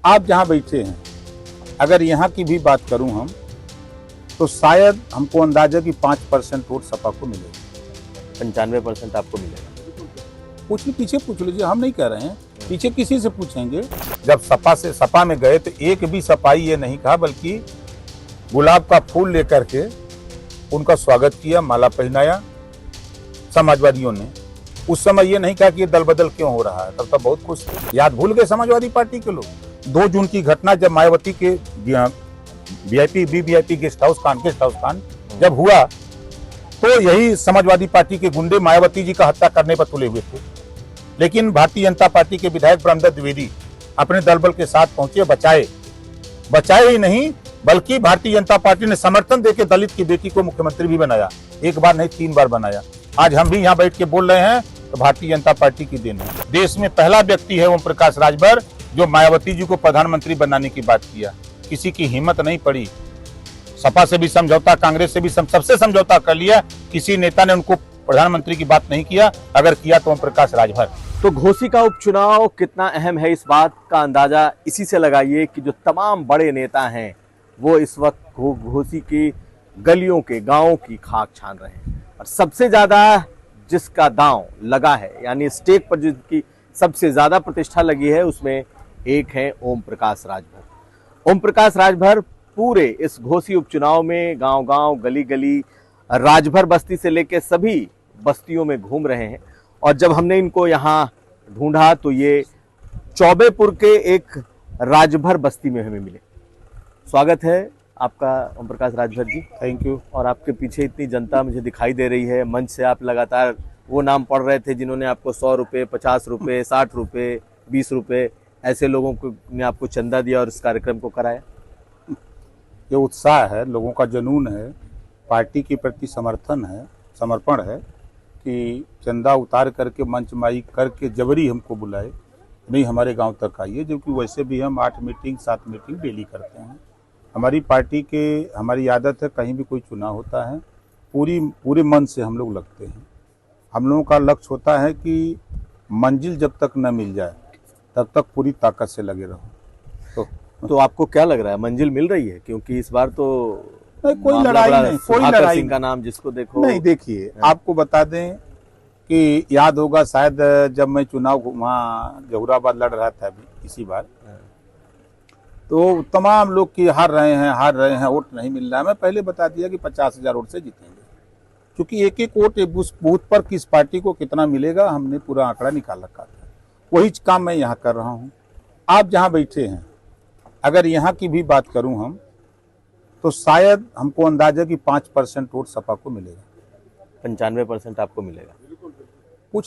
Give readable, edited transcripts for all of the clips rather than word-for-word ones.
आप जहां बैठे हैं, अगर यहाँ की भी बात करूं हम, तो शायद हमको अंदाजा कि 5% वोट सपा को मिलेगा। 95% आपको मिलेगा। पूछ पीछे पूछ लीजिए, हम नहीं कह रहे हैं, पीछे किसी से पूछेंगे। जब सपा में गए तो एक भी सपाई ये नहीं कहा, बल्कि गुलाब का फूल लेकर के उनका स्वागत किया, माला पहनाया समाजवादियों ने। उस समय ये नहीं कहा कि ये दल बदल क्यों हो रहा है, तब तो बहुत खुश थे। याद भूल गए समाजवादी पार्टी के लोग। 2 जून की घटना जब मायावती के वीवीआईपी गेस्ट हाउस कांड जब हुआ, तो यही समाजवादी पार्टी के गुंडे मायावती जी का हत्या करने पर तुले हुए थे। लेकिन भारतीय जनता पार्टी के विधायक ब्रह्मदत्त द्विवेदी अपने दल बल के साथ पहुंचे, बचाए ही नहीं, बल्कि भारतीय जनता पार्टी ने समर्थन देकर दलित की बेटी को मुख्यमंत्री भी बनाया। एक बार नहीं, 3 बार बनाया। आज हम भी यहाँ बैठ के बोल रहे हैं तो भारतीय जनता पार्टी की देन है। देश में पहला व्यक्ति है ओम प्रकाश राजभर जो मायावती जी को प्रधानमंत्री बनाने की बात किया। किसी की हिम्मत नहीं पड़ी। सपा से भी समझौता, कांग्रेस से भी सबसे समझौता कर लिया, किसी नेता ने उनको प्रधानमंत्री की बात नहीं किया। अगर किया तो ओम प्रकाश राजभर। तो घोसी का उपचुनाव कितना अहम है, इस बात का अंदाजा इसी से लगाइए कि जो तमाम बड़े नेता हैं वो इस वक्त घोसी की गलियों के गांवों की खाक छान रहे हैं। और सबसे ज्यादा जिसका दांव लगा है, यानी स्टेक पर जिसकी सबसे ज्यादा प्रतिष्ठा लगी है, उसमें एक है ओम प्रकाश राजभर। ओम प्रकाश राजभर पूरे इस घोसी उपचुनाव में गांव गांव, गली गली, राजभर बस्ती से लेकर सभी बस्तियों में घूम रहे हैं। और जब हमने इनको यहाँ ढूंढा तो ये चौबेपुर के एक राजभर बस्ती में हमें मिले। स्वागत है आपका ओम प्रकाश राजभर जी। Thank you. और आपके पीछे इतनी जनता मुझे दिखाई दे रही है। मंच से आप लगातार वो नाम पढ़ रहे थे जिन्होंने आपको 100 रुपये, 50 रुपये, 60 रुपये, 20 रुपये, ऐसे लोगों को ने आपको चंदा दिया और इस कार्यक्रम को कराया। ये उत्साह है, लोगों का जुनून है, पार्टी के प्रति समर्पण है कि चंदा उतार करके मंच माई करके जबरी हमको बुलाए, नहीं हमारे गांव तक आइए। जबकि वैसे भी हम 8 मीटिंग 7 मीटिंग डेली करते हैं। हमारी पार्टी के हमारी आदत है, कहीं भी कोई चुनाव होता है पूरे मन से हम लोग लगते हैं। हम लोगों का लक्ष्य होता है कि मंजिल जब तक न मिल जाए तब तक पूरी ताकत से लगे रहो। तो आपको क्या लग रहा है, मंजिल मिल रही है? क्योंकि इस बार तो नहीं, कोई लड़ाई नहीं, कोई लड़ाई सिंह का नाम जिसको देखो नहीं। देखिए, आपको बता दें कि याद होगा शायद जब मैं चुनाव वहाँ जहुराबाद लड़ रहा था अभी इसी बार, तो तमाम लोग की हार रहे हैं, वोट नहीं मिल रहा है। मैं पहले बता दिया कि 50,000 वोट से जीतेंगे, क्योंकि एक वोट बूथ पर किस पार्टी को कितना मिलेगा हमने पूरा आंकड़ा निकाल रखा था। वही काम मैं यहाँ कर रहा हूँ। आप जहाँ बैठे हैं, अगर यहाँ की भी बात करूँ हम, तो शायद हमको अंदाजा कि 5% वोट सपा को मिलेगा। 95% आपको मिलेगा।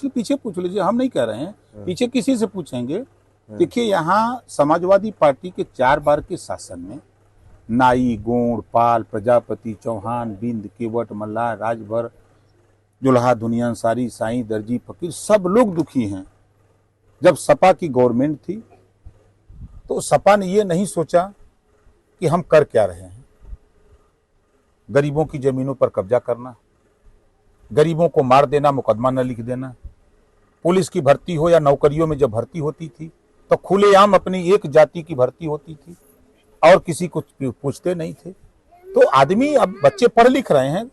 पीछे पूछ लीजिए, हम नहीं कह रहे हैं, पीछे किसी से पूछेंगे। देखिए, यहाँ समाजवादी पार्टी के 4 बार के शासन में नाई, गोंड, पाल, प्रजापति, चौहान, बिंद, केवट, मल्लाह, राजभर, जुल्हा, दुनिया, अंसारी, साईं, दर्जी, फकीर, सब लोग दुखी हैं। जब सपा की गवर्नमेंट थी तो सपा ने ये नहीं सोचा कि हम कर क्या रहे हैं। गरीबों की जमीनों पर कब्जा करना, गरीबों को मार देना, मुकदमा न लिख देना, पुलिस की भर्ती हो या नौकरियों में जब भर्ती होती थी तो खुलेआम अपनी एक जाति की भर्ती होती थी और किसी को पूछते नहीं थे। तो आदमी, अब बच्चे पढ़ लिख रहे हैं,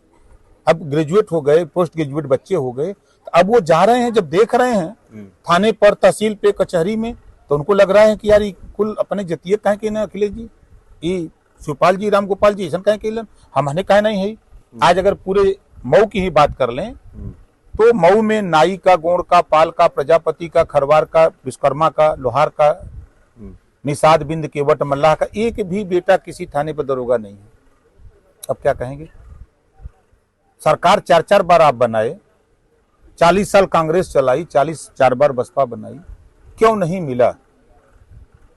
अब ग्रेजुएट हो गए, पोस्ट ग्रेजुएट बच्चे हो गए, तो अब वो जा रहे हैं, जब देख रहे हैं थाने पर, तहसील पे, कचहरी में, तो उनको लग रहा है कि यार ये कुल अपने जतिये कहें कि ना, अखिलेश जी, ये शिवपाल जी, राम गोपाल जी, ऐसा कहें कि हमने कहा नहीं है। आज अगर पूरे मऊ की ही बात कर लें तो मऊ में नाई का, गोंड का, पाल का, प्रजापति का, खरवार का, विश्वकर्मा का, लोहार का, निषाद, बिंद, केवट, मल्लाह का एक भी बेटा किसी थाने पर दरोगा नहीं है। अब क्या कहेंगे? सरकार 4-4 बार आप बनाए, 40 साल कांग्रेस चलाई, 4 बार बसपा बनाई, क्यों नहीं मिला?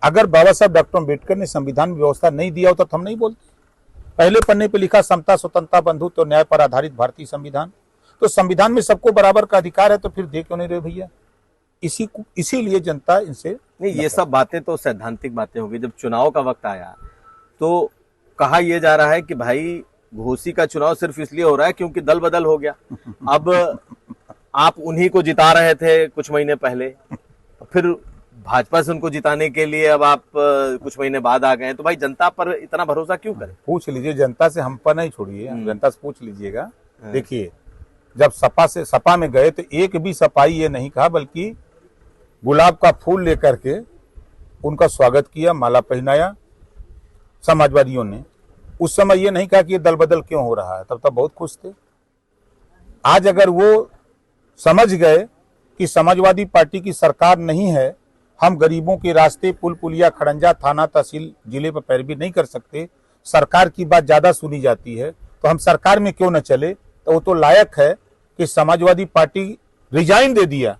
अगर बाबा साहब डॉक्टर अम्बेडकर ने संविधान में व्यवस्था नहीं दिया होता तो हम नहीं बोलते। पहले पन्ने पे लिखा समता, स्वतंत्रता, बंधुत्व और न्याय पर आधारित भारतीय संविधान। तो संविधान में सबको बराबर का अधिकार है, तो फिर दे क्यों नहीं रहे भैया? इसीलिए जनता इनसे नहीं। ये सब बातें तो सैद्धांतिक बातें होगी। जब चुनाव का वक्त आया तो कहा यह जा रहा है कि भाई घोसी का चुनाव सिर्फ इसलिए हो रहा है क्योंकि दल बदल हो गया। अब आप उन्हीं को जिता रहे थे कुछ महीने पहले, फिर भाजपा से उनको जिताने के लिए अब आप कुछ महीने बाद आ गए हैं, तो भाई जनता पर इतना भरोसा क्यों करें? पूछ लीजिए जनता से, हम पर नहीं छोड़िए, जनता से पूछ लीजिएगा। हाँ। देखिए जब सपा में गए तो एक भी सपाई ये नहीं कहा, बल्कि गुलाब का फूल लेकर के उनका स्वागत किया, माला पहनाया समाजवादियों ने। उस समय ये नहीं कहा कि ये दल बदल क्यों हो रहा है, तब तक बहुत खुश थे। आज अगर वो समझ गए कि समाजवादी पार्टी की सरकार नहीं है, हम गरीबों के रास्ते पुल पुलिया खड़ंजा थाना तहसील जिले पर पैरवी नहीं कर सकते, सरकार की बात ज्यादा सुनी जाती है, तो हम सरकार में क्यों न चले, तो वो तो लायक है कि समाजवादी पार्टी रिजाइन दे दिया,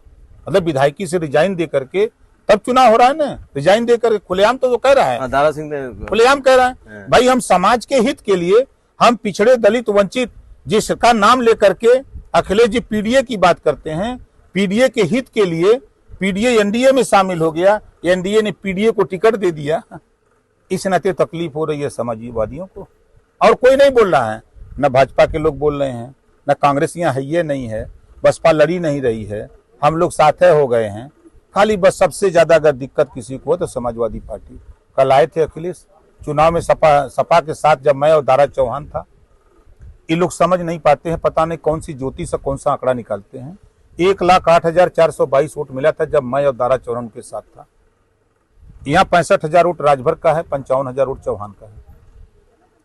मतलब विधायकी से रिजाइन दे करके तब चुनाव हो रहा है ना, रिजाइन दे करके खुलेआम तो कह रहा है, दारा सिंह ने खुलेआम कह रहा है भाई हम समाज के हित के लिए, हम पिछड़े दलित वंचित जिसका नाम लेकर के अखिलेश जी पीडीए की बात करते हैं, पीडीए के हित के लिए पीडीए एनडीए में शामिल हो गया, एनडीए ने पीडीए को टिकट दे दिया। इस नाते तकलीफ हो रही है समाजवादियों को, और कोई नहीं बोल रहा है, न भाजपा के लोग बोल रहे हैं, न कांग्रेस यहाँ है ये नहीं है, बसपा लड़ी नहीं रही है, हम लोग साथे हो गए हैं। खाली बस सबसे ज्यादा अगर दिक्कत किसी को हो तो समाजवादी पार्टी। कल आए थे अखिलेश चुनाव में, सपा के साथ जब मैं और दारा चौहान था। ये लोग समझ नहीं पाते हैं, पता नहीं कौन सी ज्योति से कौन सा आंकड़ा निकालते हैं। 1,08,422 वोट मिला था जब मैं और दारा चौहान के साथ था। यहाँ 65,000 वोट राजभर का है, 55,000 वोट चौहान का है।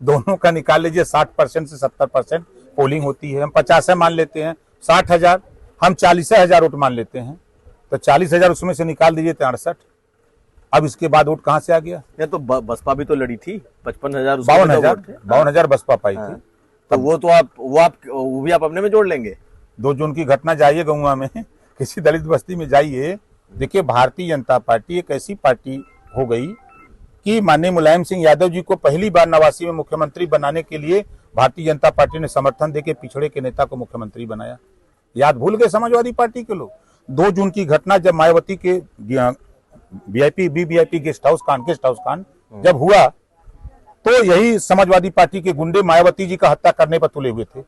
दोनों का निकाल लीजिए, 60% से 70% पोलिंग होती है। हम 50 मान लेते हैं, 60,000 हम 40,000 वोट मान लेते हैं, तो 40,000 उसमें से निकाल दीजिए 63। अब इसके बाद वोट कहाँ से आ गया? ये तो बसपा भी तो लड़ी थी, 55,000 52,000 बसपा पाई थी। तो वो भी आप अपने में जोड़ लेंगे। 2 जून की घटना जाइए गौवा में, किसी दलित बस्ती में जाइए, देखिए भारतीय जनता पार्टी एक ऐसी पार्टी हो गई कि माननीय मुलायम सिंह यादव जी को पहली बार 89 में मुख्यमंत्री बनाने के लिए भारतीय जनता पार्टी ने समर्थन देके पिछड़े के नेता को मुख्यमंत्री बनाया। याद भूल गए समाजवादी पार्टी के लोग। 2 जून की घटना जब मायावती के वीवीआईपी गेस्ट हाउस कांड जब हुआ, तो यही समाजवादी पार्टी के गुंडे मायावती जी का हत्या करने पर तुले हुए थे।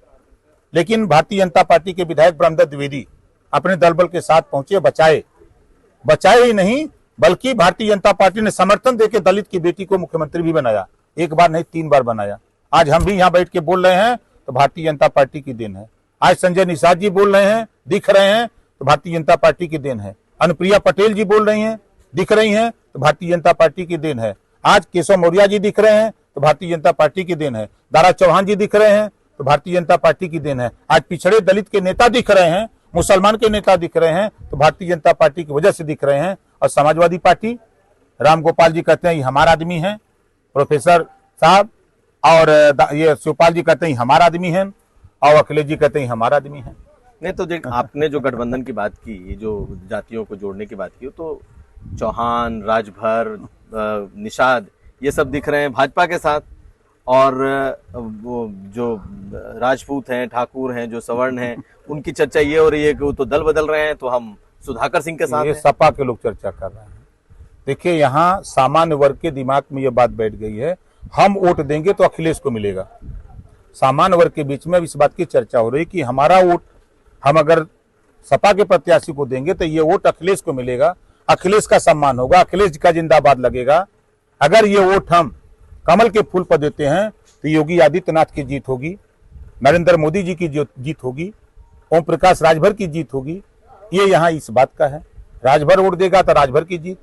लेकिन भारतीय जनता पार्टी के विधायक ब्रह्मदत्त द्विवेदी अपने दल बल के साथ पहुंचे, बचाए ही नहीं बल्कि भारतीय जनता पार्टी ने समर्थन देकर दलित की बेटी को मुख्यमंत्री भी बनाया। 1 बार नहीं 3 बार बनाया। आज हम भी यहाँ बैठ के बोल रहे हैं तो भारतीय जनता पार्टी की देन है। आज संजय निषाद जी बोल रहे हैं, दिख रहे हैं, तो भारतीय जनता पार्टी की देन है। अनुप्रिया पटेल जी बोल रही हैं, दिख रही हैं, तो भारतीय जनता पार्टी की देन है। आज केशव मौर्य जी दिख रहे हैं तो भारतीय जनता पार्टी की देन है। दारा चौहान जी दिख रहे हैं तो भारतीय जनता पार्टी की देन है। आज पिछड़े दलित के नेता दिख रहे हैं, मुसलमान के नेता दिख रहे हैं, तो भारतीय जनता पार्टी की वजह से दिख रहे हैं। और समाजवादी पार्टी, राम गोपाल जी कहते हैं ये हमारा आदमी है, प्रोफेसर साहब, और ये शिवपाल जी कहते हैं हमारा आदमी है, और अखिलेश जी कहते हैं हमारा आदमी है। नहीं तो आपने जो गठबंधन की बात की, जो जातियों को जोड़ने की बात की, तो चौहान, राजभर, निषाद, ये सब दिख रहे हैं भाजपा के साथ, और वो जो राजपूत हैं, ठाकुर हैं, जो सवर्ण हैं, उनकी चर्चा ये हो रही है कि वो तो दल बदल रहे हैं, तो हम सुधाकर सिंह के साथ। ये सपा के लोग चर्चा कर रहे हैं। देखिए यहाँ सामान्य वर्ग के दिमाग में ये बात बैठ गई है, हम वोट देंगे तो अखिलेश को मिलेगा। सामान्य वर्ग के बीच में इस बात की चर्चा हो रही है कि हमारा वोट, हम अगर सपा के प्रत्याशी को देंगे तो ये वोट अखिलेश को मिलेगा, अखिलेश का सम्मान होगा, अखिलेश का जिंदाबाद लगेगा। अगर ये वोट हम कमल के फूल पर देते हैं तो योगी आदित्यनाथ की जीत होगी, नरेंद्र मोदी जी की जीत होगी, ओम प्रकाश राजभर की जीत होगी। ये यहाँ इस बात का है। राजभर वोट देगा तो राजभर की जीत,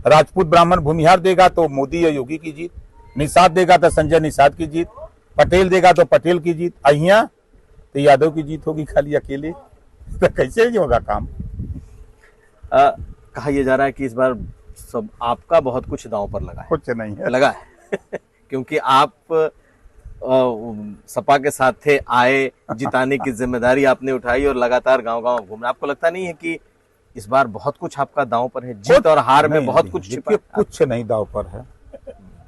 राजपूत ब्राह्मण भूमिहार देगा तो मोदी या योगी की जीत, निषाद देगा तो संजय निषाद की जीत, पटेल देगा तो पटेल की जीत, अहिया तो यादव की जीत होगी खाली अकेले। तो कैसे होगा काम? कहा यह जा रहा है कि इस बार सब आपका बहुत कुछ दांव पर लगा है। कुछ नहीं है, लगा है क्योंकि आप सपा के साथ थे, आए, जिताने की जिम्मेदारी आपने उठाई और लगातार गांव-गांव घूम रहे। आपको लगता नहीं है कि इस बार बहुत कुछ आपका दांव पर है? जीत और हार में बहुत कुछ छिपा है। कुछ नहीं दांव पर है,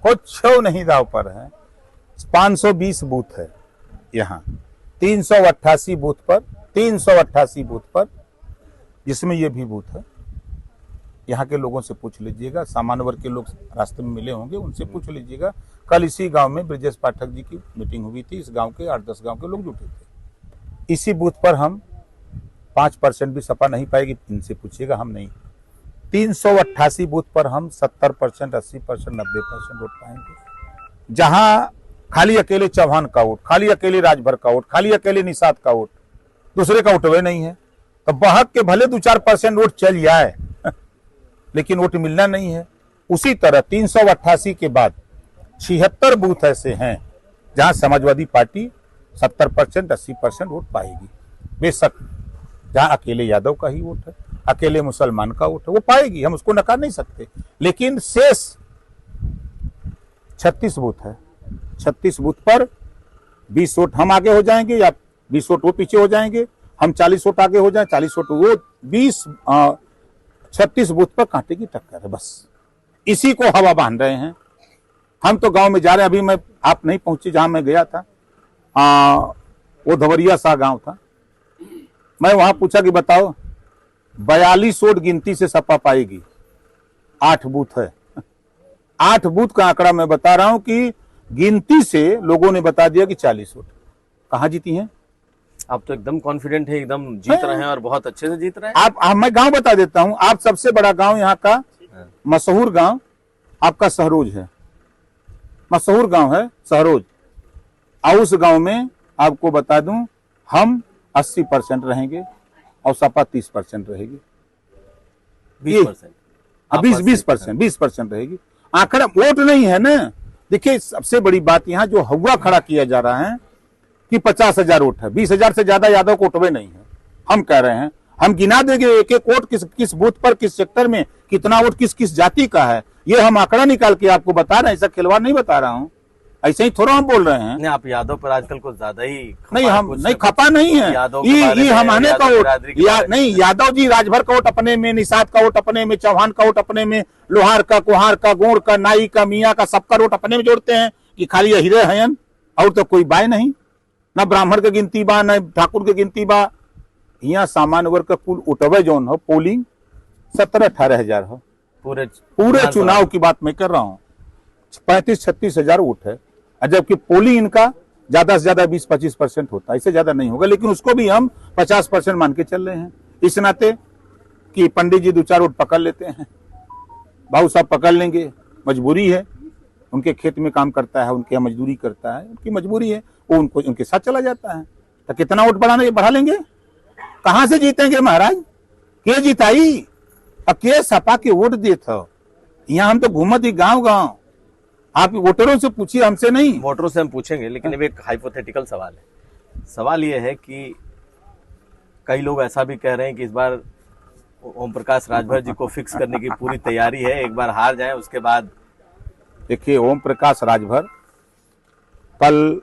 कुछ नहीं दांव पर है। 520 बूथ है यहाँ, 388 बूथ पर, जिसमें ये भी बूथ है। यहाँ के लोगों से पूछ लीजिएगा, सामान्य वर्ग के लोग रास्ते में मिले होंगे, उनसे पूछ लीजिएगा। कल इसी गांव में ब्रजेश पाठक जी की मीटिंग हुई थी, इस गांव के 8-10 गांव के लोग जुटे थे। इसी बूथ पर हम 5% भी सपा नहीं पाएगी, इनसे पूछिएगा, हम नहीं। 388 बूथ पर हम 70%, 80%, 90% वोट पाएंगे। जहां खाली अकेले चौहान का वोट, खाली अकेले राजभर का वोट, खाली अकेले निषाद का वोट, दूसरे का उठवे नहीं है, तो बहक के भले 2-4% वोट चल जाए लेकिन वोट मिलना नहीं है। उसी तरह 388 के बाद 76 बूथ ऐसे हैं जहां समाजवादी पार्टी 70%, 80% वोट पाएगी। बेशक जहां अकेले यादव का ही वोट है, अकेले मुसलमान का वोट है, वो पाएगी, हम उसको नकार नहीं सकते। लेकिन शेष 36 बूथ है, 36 बूथ पर 20 वोट हम आगे हो जाएंगे या 20 वोट वो पीछे हो जाएंगे, हम 40 वोट आगे हो जाए, 40 वोट वो, 36 बूथ पर कांटे की टक्कर है। बस इसी को हवा बांध रहे हैं। हम तो गांव में जा रहे हैं, अभी आप नहीं पहुंचे जहां मैं गया था, वो धवरिया सा गांव था। मैं वहां पूछा कि बताओ 42 वोट गिनती से सपा पाएगी, 8 बूथ है। 8 बूथ का आंकड़ा मैं बता रहा हूं कि गिनती से लोगों ने बता दिया कि 40 वोट। कहां जीती हैं? आप तो एकदम कॉन्फिडेंट है, एकदम जीत रहे हैं और बहुत अच्छे से जीत रहे हैं। आप मैं गांव बता देता हूं। आप सबसे बड़ा गांव यहाँ का मशहूर गांव आपका सहरोज है, मशहूर गांव है सहरोज। और उस गांव में आपको बता दूं हम 80% रहेंगे और सपा 30% रहेगी। 20%, 20% रहेगी। आंकड़ा वोट नहीं है ना। देखिए सबसे बड़ी बात यहाँ जो हवा खड़ा किया जा रहा है कि 50,000 वोट है, 20,000 से ज्यादा यादव को उठवे नहीं है। हम कह रहे हैं हम गिना देंगे एक एक वोट किस बूथ पर, किस सेक्टर में कितना वोट किस किस जाति का है, ये हम आंकड़ा निकाल के आपको बता रहे हैं। ऐसा खिलवाड़ नहीं बता रहा हूँ, ऐसे ही थोड़ा हम बोल रहे हैं। नहीं, आप यादव पर आजकल कुछ ज्यादा ही नहीं, हम नहीं खपा नहीं है। ये हमारे का वोट नहीं, यादव जी राजभर का वोट अपने में, निषाद का वोट अपने में, चौहान का वोट अपने में, लोहार का, कुहार का, गोड़ का, नाई का, मियाँ का, सबका वोट अपने में जोड़ते हैं कि खाली हीरे हयन और तो कोई बाय नहीं, न ब्राह्मण के गिनती बा, न ठाकुर के गिनती बा। यहाँ सामान्य वर्ग का कुल उठवे जोन हो पोलिंग 17-18 हजार हो। पूरे चुनाव की बात मैं कर रहा हूँ, 35-36 हजार वोट है। जबकि पोलिंग इनका ज्यादा से ज्यादा 20-25% होता है, इससे ज्यादा नहीं होगा। लेकिन उसको भी हम 50% मान के चल रहे हैं, इस नाते कि पंडित जी 2-4 वोट पकड़ लेते हैं, भाऊ साहब पकड़ लेंगे, मजबूरी है, उनके खेत में काम करता है, उनके मजदूरी करता है, उनकी मजबूरी है, वो उनको उनके साथ चला जाता है। तो कितना वोट बढ़ा लेंगे? कहां से जीतेंगे महाराज? के जिताई और के सपा के वोट दे था। यहाँ हम तो घूमत ही गांव गांव। आप वोटरों से पूछिए, हमसे नहीं। वोटरों से हम पूछेंगे, लेकिन अब एक हाइपोथेटिकल सवाल है। सवाल यह है कि कई लोग ऐसा भी कह रहे हैं कि इस बार ओम प्रकाश राजभर जी को फिक्स करने की पूरी तैयारी है, एक बार हार जाए उसके बाद। देखिए ओम प्रकाश राजभर, कल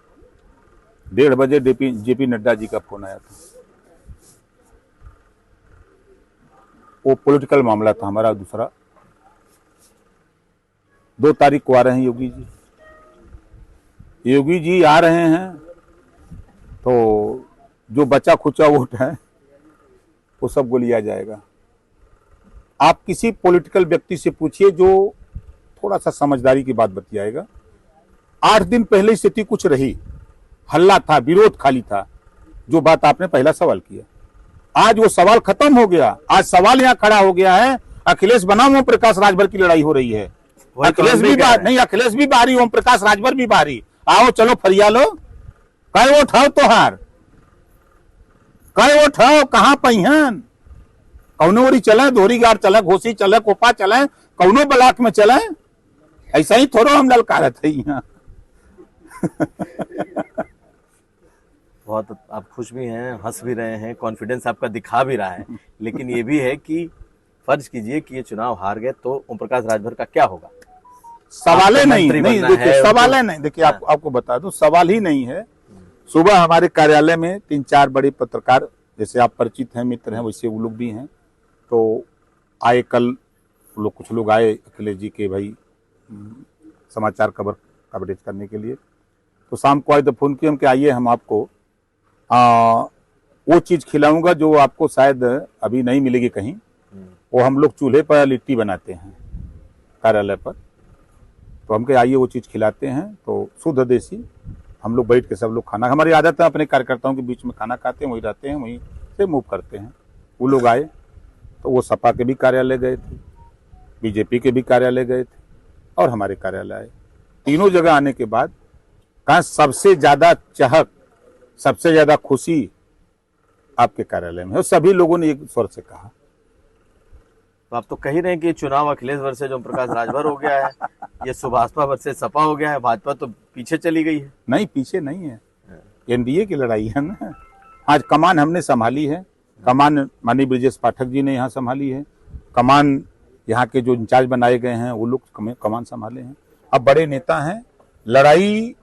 1:30 बजे जेपी नड्डा जी का फोन आया था। वो पॉलिटिकल मामला था हमारा दूसरा। 2 तारीख को आ रहे हैं योगी जी। योगी जी आ रहे हैं तो जो बचा खुचा वोट है वो सब को लिया जाएगा। आप किसी पॉलिटिकल व्यक्ति से पूछिए जो थोड़ा सा समझदारी की बात बतियाएगा। 8 दिन पहले स्थिति कुछ रही, हल्ला था, विरोध खाली था, जो बात आपने पहला सवाल किया। आज वो सवाल खत्म हो गया। आज सवाल यहाँ खड़ा हो गया है, अखिलेश बनाम ओम प्रकाश राजभर की लड़ाई हो रही है। अखिलेश भी नहीं, अखिलेश भी बाहरी, ओम प्रकाश राजभर भी बाहरी। आओ चलो फरिया लो। कई वोट हो तोहार, कई वोट हो, कहाँ पहियन? कौनो ओरी चले, दोहरीगार चले, घोसी चले, कोपा चले, कौनो ब्लॉक में चले। ऐसा ही थोड़ा हम ललकार थे यहाँ। बहुत आप खुश भी हैं, हंस भी रहे हैं, कॉन्फिडेंस आपका दिखा भी रहा है। लेकिन ये भी है कि फर्ज कीजिए कि ये चुनाव हार गए तो ओम प्रकाश राजभर का क्या होगा? सवाल नहीं, देखिए सवाल है नहीं। देखिए आपको बता दूं, सवाल ही नहीं है। सुबह हमारे कार्यालय में 3-4 बड़े पत्रकार, जैसे आप परिचित हैं, मित्र हैं, वैसे वो लोग भी हैं, तो आए कल लोग, कुछ लोग आए अखिलेश जी के भाई समाचार कवरेज करने के लिए। तो शाम को आए तो फोन किया हम कि आइए हम आपको वो चीज़ खिलाऊंगा जो आपको शायद अभी नहीं मिलेगी कहीं। वो हम लोग चूल्हे पर लिट्टी बनाते हैं कार्यालय पर, तो हम कहे आइए वो चीज़ खिलाते हैं। तो शुद्ध देसी हम लोग बैठ के सब लोग खाना, हमारी आदत है अपने कार्यकर्ताओं के बीच में खाना खाते हैं, वहीं रहते हैं, वहीं से मूव करते हैं। वो लोग आए तो वो सपा के भी कार्यालय गए थे, बीजेपी के भी कार्यालय गए थे और हमारे कार्यालय आए। तीनों जगह आने के बाद कहा सबसे ज्यादा चहक, सबसे ज्यादा खुशी आपके कार्यालय में है। और सभी लोगों ने एक स्वर से कहा। तो आप तो कह ही रहे हैं कि चुनाव अखिलेश वर्सेज ओम प्रकाश राजभर हो गया है, ये सुभाषपा वर्सेज सपा हो गया है, भाजपा तो पीछे चली गई है। नहीं, पीछे नहीं है, एनडीए की लड़ाई है ना। आज कमान हमने संभाली है, कमान माननीय ब्रजेश पाठक जी ने यहाँ संभाली है, कमान यहाँ के जो इंचार्ज बनाए गए हैं वो लोग कमान संभाले हैं। अब बड़े नेता हैं, लड़ाई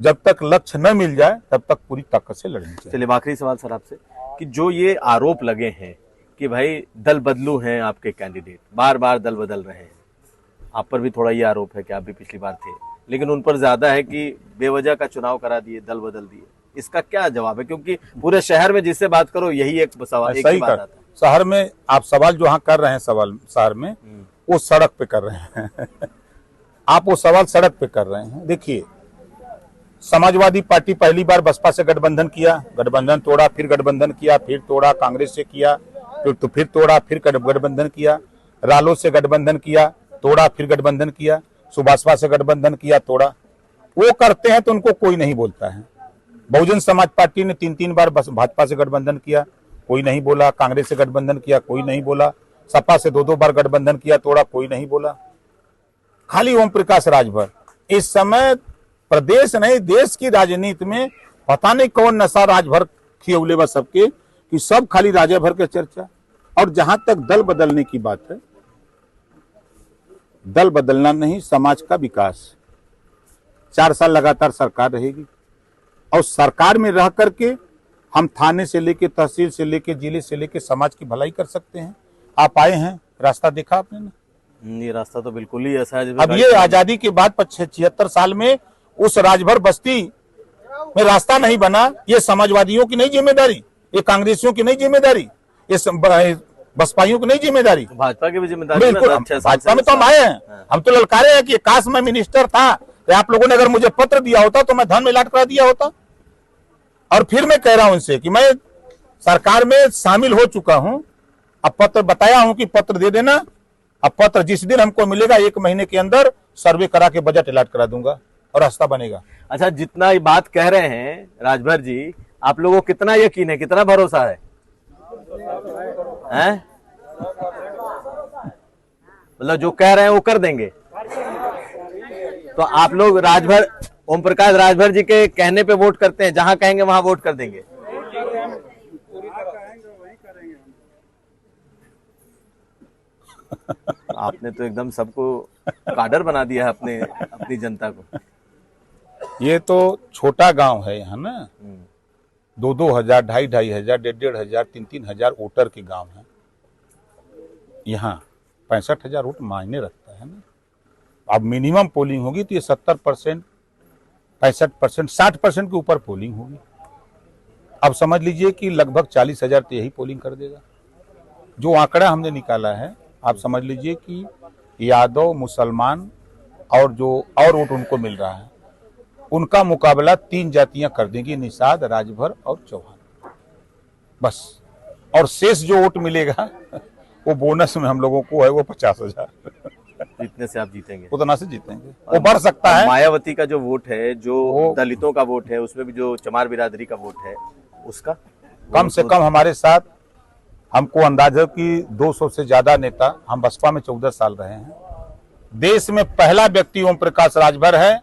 जब तक लक्ष्य न मिल जाए तब तक पूरी ताकत से लड़नी चाहिए। चलिए आखिरी सवाल सर आपसे कि जो ये आरोप लगे हैं कि भाई दल बदलू हैं आपके कैंडिडेट, बार बार दल बदल रहे हैं, आप पर भी थोड़ा ये आरोप है कि आप भी पिछली बार थे, लेकिन उन पर ज्यादा है कि बेवजह का चुनाव करा दिए, दल बदल दिए, इसका क्या जवाब है? क्योंकि पूरे शहर में जिससे बात करो यही एक सवाल, एक ही बात आता है। शहर में आप सवाल जो हाँ कर रहे हैं, सवाल शहर में वो सड़क पे कर रहे हैं आप वो सवाल सड़क पे कर रहे हैं। देखिए, समाजवादी पार्टी पहली बार बसपा से गठबंधन किया, गठबंधन तोड़ा, फिर गठबंधन किया, फिर तोड़ा, कांग्रेस से किया, फिर तोड़ा, फिर गठबंधन किया, रालोद से गठबंधन किया, तोड़ा, फिर गठबंधन किया, सुभाषपा से गठबंधन किया, तोड़ा। वो करते हैं तो उनको कोई नहीं बोलता है। बहुजन समाज पार्टी ने 3 बार भाजपा से गठबंधन किया, कोई नहीं बोला, कांग्रेस से गठबंधन किया, कोई नहीं बोला, सपा से 2 बार गठबंधन किया, तोड़ा, कोई नहीं बोला। खाली ओम प्रकाश राजभर इस समय प्रदेश नहीं देश की राजनीति में पता नहीं कौन नशा राजभर खियौले बा सबके, कि सब खाली राजभर के चर्चा। और जहां तक दल बदलने की बात है, दल बदलना नहीं, समाज का विकास। 4 साल लगातार सरकार रहेगी और सरकार में रह करके हम थाने से लेके, तहसील से लेके, जिले से लेके समाज की भलाई कर सकते हैं। आप आए हैं, रास्ता देखा आपने ना? ये रास्ता तो बिल्कुल ही ऐसा है। अब ये आजादी के बाद 76 साल में उस राजभर बस्ती में रास्ता नहीं बना, ये समाजवादियों की नहीं जिम्मेदारी, ये कांग्रेसियों की नहीं जिम्मेदारी, ये बसपाइयों की नहीं जिम्मेदारी, भाजपा की भी जिम्मेदारी। बिल्कुल, भाजपा में तो हम आए हैं। हम तो ललकारे हैं कि काश मैं मिनिस्टर था तो आप लोगों ने अगर मुझे पत्र दिया होता तो मैं धन में लाट करा दिया होता। और फिर मैं कह रहा हूं उनसे कि मैं सरकार में शामिल हो चुका हूं, अब पत्र बताया हूं कि पत्र दे देना। अब पत्र जिस दिन हमको मिलेगा 1 महीने के अंदर सर्वे करा के बजट अलॉट करा दूंगा और रास्ता बनेगा। अच्छा, जितना ये बात कह रहे हैं राजभर जी, आप लोगों को कितना यकीन है, कितना भरोसा है? हैं? मतलब जो कह रहे हैं वो कर देंगे? तो आप लोग राजभर, ओम प्रकाश राजभर जी के कहने पे वोट करते हैं, जहां कहेंगे वहां वोट कर देंगे? आपने तो एकदम सबको काडर बना दिया है अपनी जनता को। ये तो छोटा गांव है यहाँ ना, 2-2 हजार, 2,500 हजार, 1,500 हजार, 3-3 हजार वोटर के गांव है। यहाँ 65 हजार वोट मायने रखता है ना। अब मिनिमम पोलिंग होगी तो ये 70%, 65%, 60% के ऊपर पोलिंग होगी। अब समझ लीजिए कि लगभग 40 हजार तो यही पोलिंग कर देगा। जो आंकड़ा हमने निकाला है, आप समझ लीजिए कि यादव, मुसलमान और जो और वोट उनको मिल रहा है, उनका मुकाबला 3 जातियां कर देंगी, निषाद, राजभर और चौहान, बस। और शेष जो वोट मिलेगा वो बोनस में हम लोगों को है, वो 50 हजार। इतने से आप जीतेंगे? उतना से जीतेंगे, वो बढ़ सकता है। मायावती का जो वोट है, जो दलितों का वोट है, उसमें भी जो चमार बिरादरी का वोट है, उसका कम से कम हमारे साथ हमको अंदाजा कि 200 से ज्यादा नेता, हम बसपा में 14 साल रहे हैं। देश में पहला व्यक्ति ओम प्रकाश राजभर है।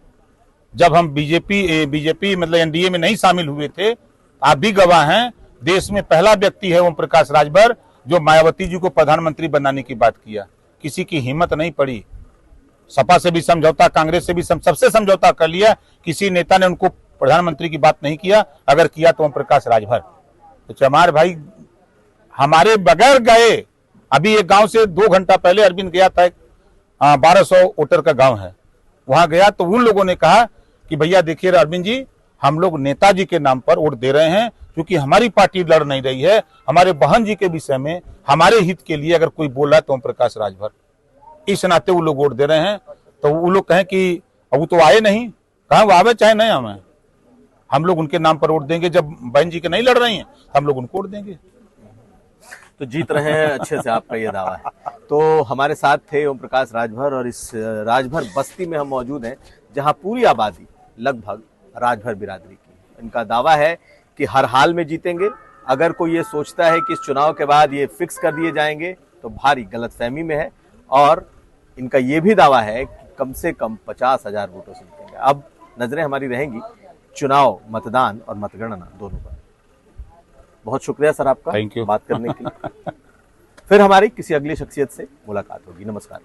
जब हम बीजेपी मतलब एनडीए में नहीं शामिल हुए थे, आप भी गवाह हैं, देश में पहला व्यक्ति है ओम प्रकाश राजभर जो मायावती जी को प्रधानमंत्री बनाने की बात किया। किसी की हिम्मत नहीं पड़ी। सपा से भी समझौता, कांग्रेस से भी सबसे समझौता कर लिया, किसी नेता ने उनको प्रधानमंत्री की बात नहीं किया। अगर किया तो ओम प्रकाश राजभर। तो चमार भाई हमारे बगैर गए, अभी एक गांव से 2 घंटा पहले अरविंद गया था, 1200 वोटर का गांव है, वहां गया तो उन लोगों ने कहा कि भैया देखिए अरविंद जी, हम लोग नेताजी के नाम पर वोट दे रहे हैं, क्योंकि हमारी पार्टी लड़ नहीं रही है, हमारे बहन जी के विषय में, हमारे हित के लिए अगर कोई बोला तो ओम प्रकाश राजभर। इस नाते वो लोग वोट दे रहे हैं। तो वो लोग कहें कि वो तो आए नहीं, कहा वो आवे चाहे नहीं आवे, हम लोग उनके नाम पर वोट देंगे। जब बहन जी के नहीं लड़ रही हैं हम लोग उनको वोट देंगे। तो जीत रहे हैं अच्छे से, आपका ये दावा है। तो हमारे साथ थे ओम प्रकाश राजभर, और इस राजभर बस्ती में हम मौजूद हैं जहां पूरी आबादी लगभग राजभर बिरादरी की है। इनका दावा है कि हर हाल में जीतेंगे। अगर कोई ये सोचता है कि इस चुनाव के बाद ये फिक्स कर दिए जाएंगे तो भारी गलतफहमी में है, और इनका ये भी दावा है कि कम से कम 50,000 वोटों से जीतेंगे। अब नजरें हमारी रहेंगी चुनाव, मतदान और मतगणना दोनों पर। बहुत शुक्रिया सर आपका Thank you. बात करने के लिए। फिर हमारी किसी अगली शख्सियत से मुलाकात होगी। नमस्कार।